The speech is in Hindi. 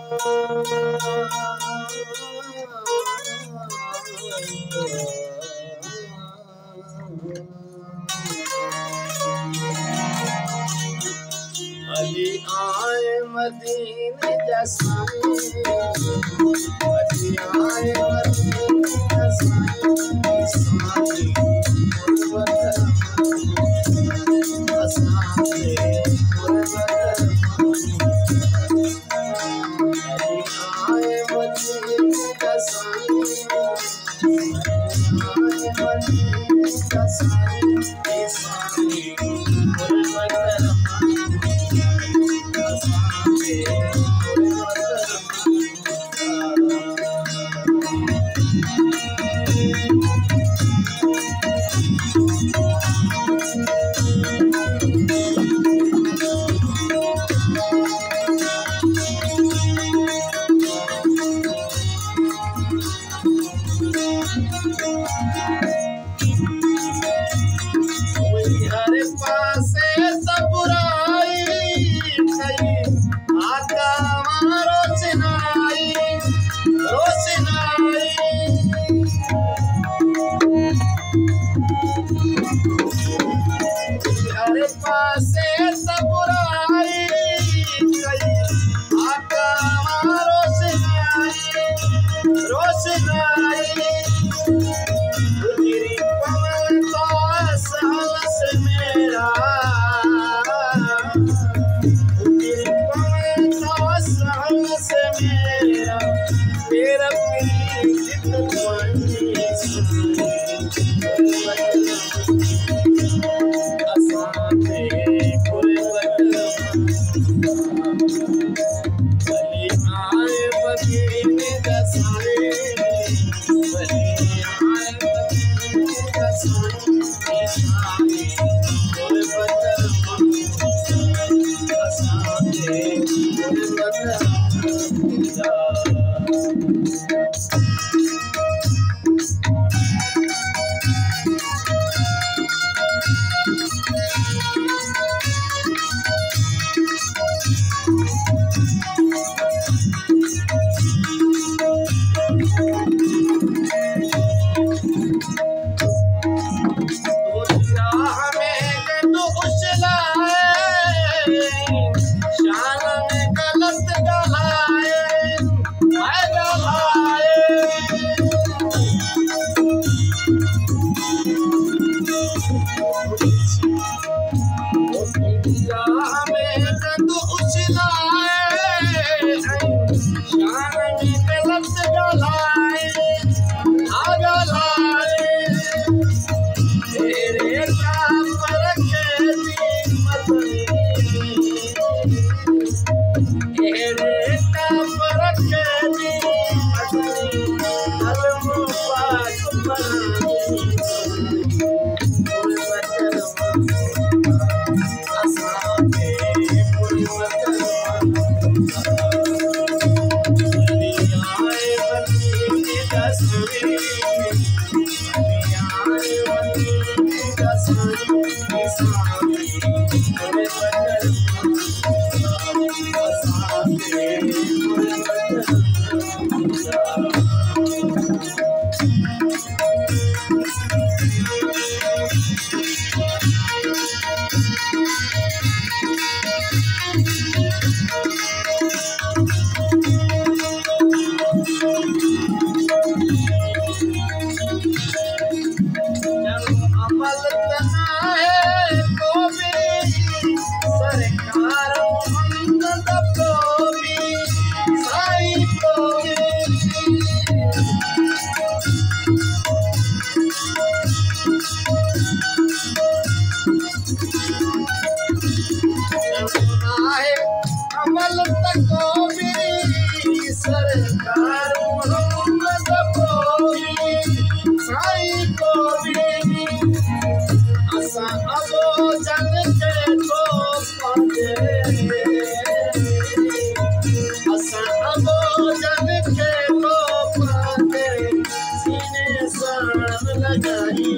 अली आए मदीने जसाए, अली आए मदीने जसाए, साथी गुरबत असाते गुरबत। अली आए मदीने जसाए, अली आए मदीने जसाए, साथी गुरबत हर पासे सब बुराई आका रोशनाई गुजरी पवन तो साहस मेरा, गुजरी पवन तो साहस मेरा, तेरा पीर तुम्हारी अमल तको भी सरकार मोहम्मद को भी साईं को भी असा अबो जन के तो पाते असा अबो जन के तो पाते सीने सान लगाई